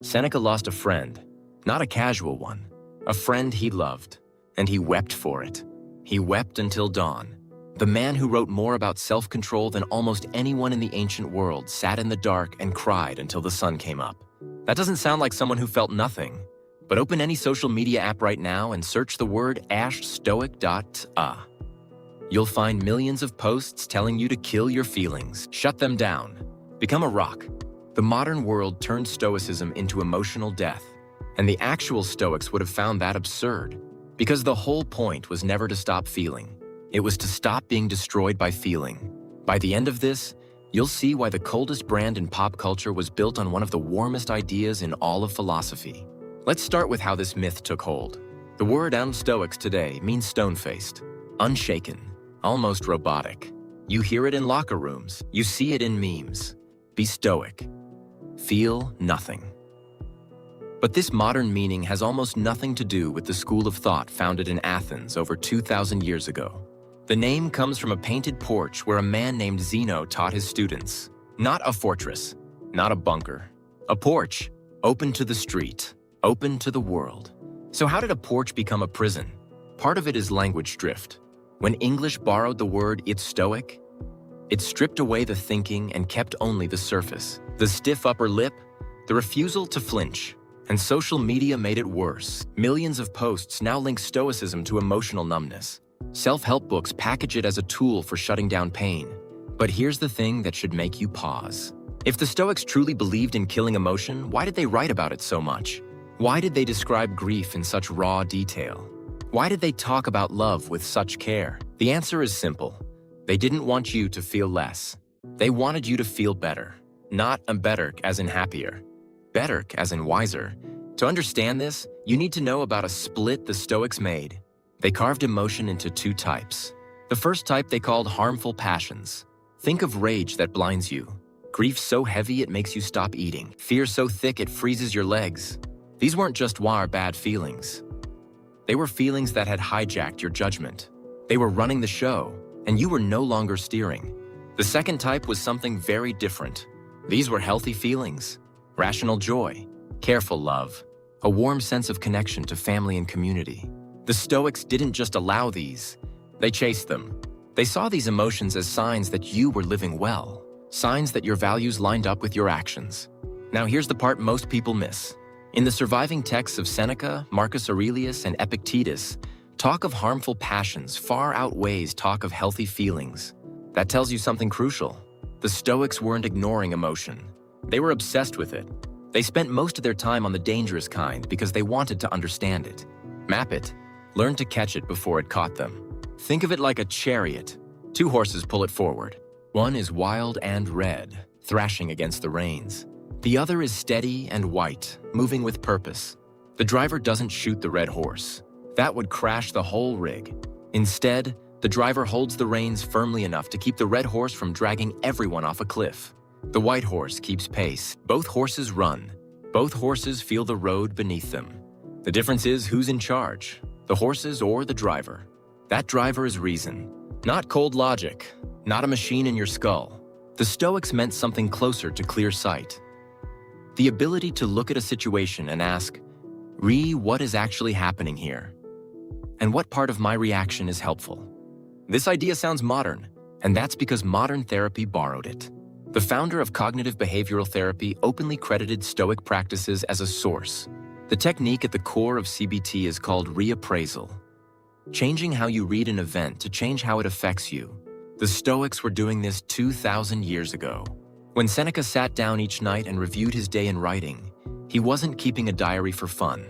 Seneca lost a friend, not a casual one, a friend he loved, and he wept for it. He wept until dawn. The man who wrote more about self-control than almost anyone in the ancient world sat in the dark and cried until the sun came up. That doesn't sound like someone who felt nothing, but open any social media app right now and search the word #stoic.a. You'll find millions of posts telling you to kill your feelings, shut them down, become a rock. The modern world turned Stoicism into emotional death, and the actual Stoics would have found that absurd, because the whole point was never to stop feeling. It was to stop being destroyed by feeling. By the end of this, you'll see why the coldest brand in pop culture was built on one of the warmest ideas in all of philosophy. Let's start with how this myth took hold. The word Stoics today means stone-faced, unshaken, almost robotic. You hear it in locker rooms, you see it in memes. Be stoic. Feel nothing. But this modern meaning has almost nothing to do with the school of thought founded in Athens over 2,000 years ago. The name comes from a painted porch where a man named Zeno taught his students. Not a fortress, not a bunker. A porch, open to the street, open to the world. So how did a porch become a prison? Part of it is language drift. When English borrowed the word "it's stoic," it stripped away the thinking and kept only the surface. The stiff upper lip, the refusal to flinch. And social media made it worse. Millions of posts now link Stoicism to emotional numbness. Self-help books package it as a tool for shutting down pain. But here's the thing that should make you pause. If the Stoics truly believed in killing emotion, why did they write about it so much? Why did they describe grief in such raw detail? Why did they talk about love with such care? The answer is simple. They didn't want you to feel less. They wanted you to feel better. Not better as in happier. Better as in wiser. To understand this, you need to know about a split the Stoics made. They carved emotion into two types. The first type they called harmful passions. Think of rage that blinds you. Grief so heavy it makes you stop eating. Fear so thick it freezes your legs. These weren't just bad feelings. They were feelings that had hijacked your judgment. They were running the show, and you were no longer steering. The second type was something very different. These were healthy feelings. Rational joy, careful love, a warm sense of connection to family and community. The Stoics didn't just allow these, they chased them. They saw these emotions as signs that you were living well, signs that your values lined up with your actions. Now here's the part most people miss. In the surviving texts of Seneca, Marcus Aurelius, and Epictetus, talk of harmful passions far outweighs talk of healthy feelings. That tells you something crucial. The Stoics weren't ignoring emotion. They were obsessed with it. They spent most of their time on the dangerous kind because they wanted to understand it, map it, learn to catch it before it caught them. Think of it like a chariot. Two horses pull it forward. One is wild and red, thrashing against the reins. The other is steady and white, moving with purpose. The driver doesn't shoot the red horse. That would crash the whole rig. Instead, the driver holds the reins firmly enough to keep the red horse from dragging everyone off a cliff. The white horse keeps pace. Both horses run. Both horses feel the road beneath them. The difference is who's in charge, the horses or the driver. That driver is reason, not cold logic, not a machine in your skull. The Stoics meant something closer to clear sight. The ability to look at a situation and ask, what is actually happening here? And what part of my reaction is helpful? This idea sounds modern, and that's because modern therapy borrowed it. The founder of cognitive behavioral therapy openly credited Stoic practices as a source. The technique at the core of CBT is called reappraisal, changing how you read an event to change how it affects you. The Stoics were doing this 2,000 years ago. When Seneca sat down each night and reviewed his day in writing, he wasn't keeping a diary for fun.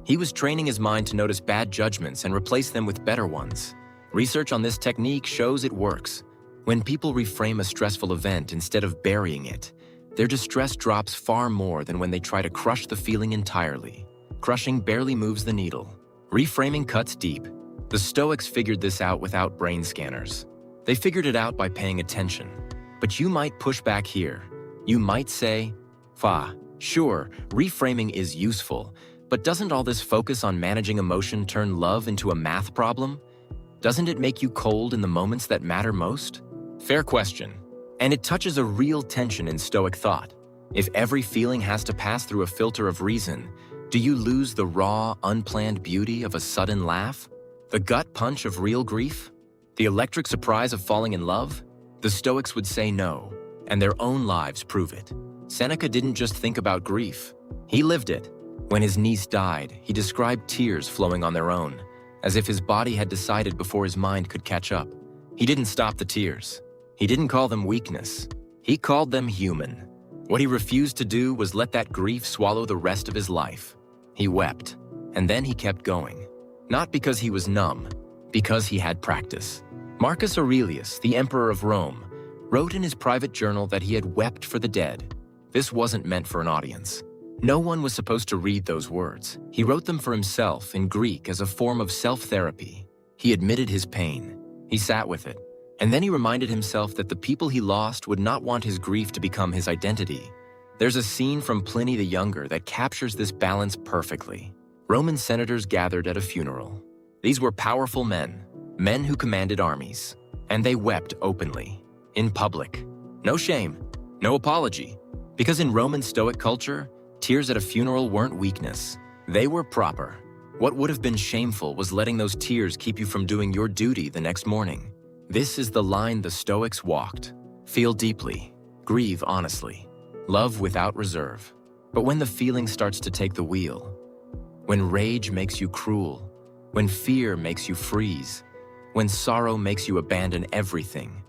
He was training his mind to notice bad judgments and replace them with better ones. Research on this technique shows it works. When people reframe a stressful event instead of burying it, their distress drops far more than when they try to crush the feeling entirely. Crushing barely moves the needle. Reframing cuts deep. The Stoics figured this out without brain scanners. They figured it out by paying attention. But you might push back here. You might say, sure, reframing is useful, but doesn't all this focus on managing emotion turn love into a math problem? Doesn't it make you cold in the moments that matter most? Fair question. And it touches a real tension in Stoic thought. If every feeling has to pass through a filter of reason, do you lose the raw, unplanned beauty of a sudden laugh? The gut punch of real grief? The electric surprise of falling in love? The Stoics would say no, and their own lives prove it. Seneca didn't just think about grief. He lived it. When his niece died, he described tears flowing on their own, as if his body had decided before his mind could catch up. He didn't stop the tears. He didn't call them weakness. He called them human. What he refused to do was let that grief swallow the rest of his life. He wept, and then he kept going. Not because he was numb, because he had practice. Marcus Aurelius, the emperor of Rome, wrote in his private journal that he had wept for the dead. This wasn't meant for an audience. No one was supposed to read those words. He wrote them for himself in Greek as a form of self-therapy. He admitted his pain. He sat with it. And then he reminded himself that the people he lost would not want his grief to become his identity. There's a scene from Pliny the Younger that captures this balance perfectly. Roman senators gathered at a funeral. These were powerful men who commanded armies, and they wept openly, in public. No shame, no apology, because in Roman Stoic culture, tears at a funeral weren't weakness. They were proper. What would have been shameful was letting those tears keep you from doing your duty the next morning. This is the line the Stoics walked. Feel deeply, grieve honestly, love without reserve. But when the feeling starts to take the wheel, when rage makes you cruel, when fear makes you freeze, when sorrow makes you abandon everything,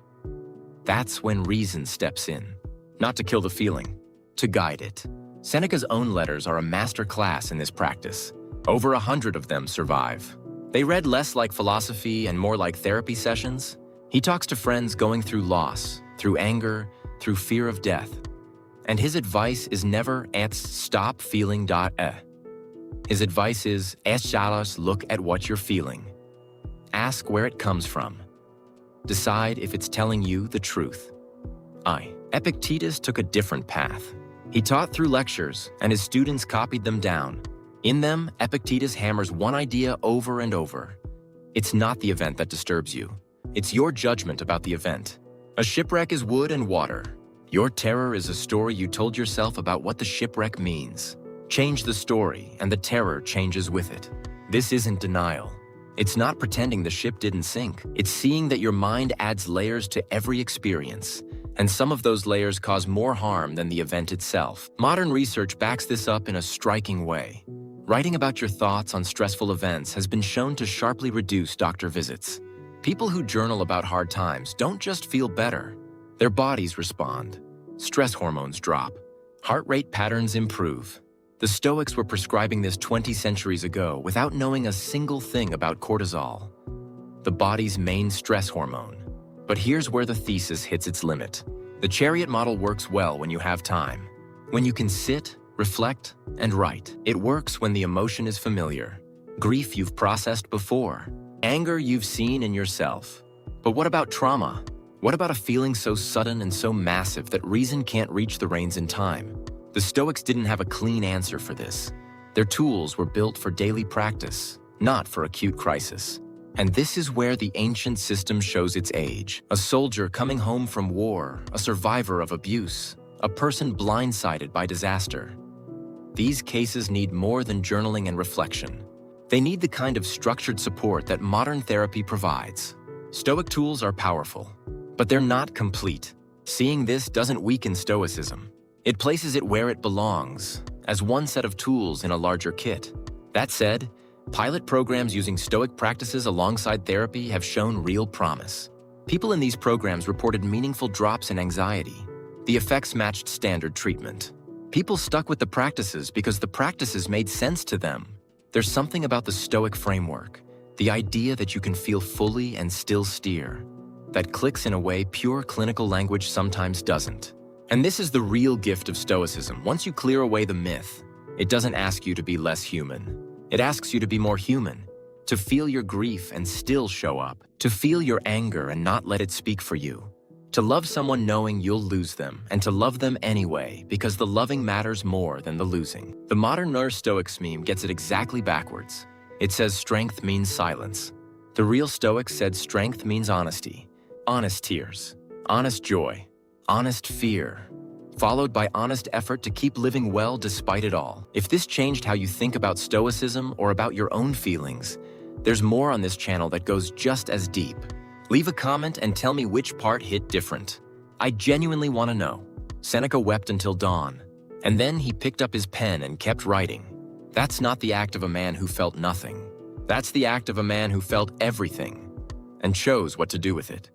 that's when reason steps in. Not to kill the feeling, to guide it. Seneca's own letters are a master class in this practice. Over 100 of them survive. They read less like philosophy and more like therapy sessions. He talks to friends going through loss, through anger, through fear of death. And his advice is never stop feeling. His advice is look at what you're feeling. Ask where it comes from. Decide if it's telling you the truth. Epictetus took a different path. He taught through lectures, and his students copied them down. In them, Epictetus hammers one idea over and over. It's not the event that disturbs you. It's your judgment about the event. A shipwreck is wood and water. Your terror is a story you told yourself about what the shipwreck means. Change the story, and the terror changes with it. This isn't denial. It's not pretending the ship didn't sink. It's seeing that your mind adds layers to every experience, and some of those layers cause more harm than the event itself. Modern research backs this up in a striking way. Writing about your thoughts on stressful events has been shown to sharply reduce doctor visits. People who journal about hard times don't just feel better. Their bodies respond. Stress hormones drop. Heart rate patterns improve. The Stoics were prescribing this 20 centuries ago without knowing a single thing about cortisol, the body's main stress hormone. But here's where the thesis hits its limit. The Chariot model works well when you have time. When you can sit, reflect, and write. It works when the emotion is familiar. Grief you've processed before. Anger you've seen in yourself. But what about trauma? What about a feeling so sudden and so massive that reason can't reach the reins in time? The Stoics didn't have a clean answer for this. Their tools were built for daily practice, not for acute crisis. And this is where the ancient system shows its age. A soldier coming home from war, a survivor of abuse, a person blindsided by disaster. These cases need more than journaling and reflection. They need the kind of structured support that modern therapy provides. Stoic tools are powerful, but they're not complete. Seeing this doesn't weaken Stoicism. It places it where it belongs, as one set of tools in a larger kit. That said, pilot programs using Stoic practices alongside therapy have shown real promise. People in these programs reported meaningful drops in anxiety. The effects matched standard treatment. People stuck with the practices because the practices made sense to them. There's something about the Stoic framework, the idea that you can feel fully and still steer, that clicks in a way pure clinical language sometimes doesn't. And this is the real gift of Stoicism. Once you clear away the myth, it doesn't ask you to be less human. It asks you to be more human, to feel your grief and still show up, to feel your anger and not let it speak for you, to love someone knowing you'll lose them, and to love them anyway because the loving matters more than the losing. The modern nurse Stoics meme gets it exactly backwards. It says strength means silence. The real Stoics said strength means honesty. Honest tears, honest joy, honest fear, followed by honest effort to keep living well despite it all. If this changed how you think about Stoicism or about your own feelings, there's more on this channel that goes just as deep. Leave a comment and tell me which part hit different. I genuinely want to know. Seneca wept until dawn, and then he picked up his pen and kept writing. That's not the act of a man who felt nothing. That's the act of a man who felt everything and chose what to do with it.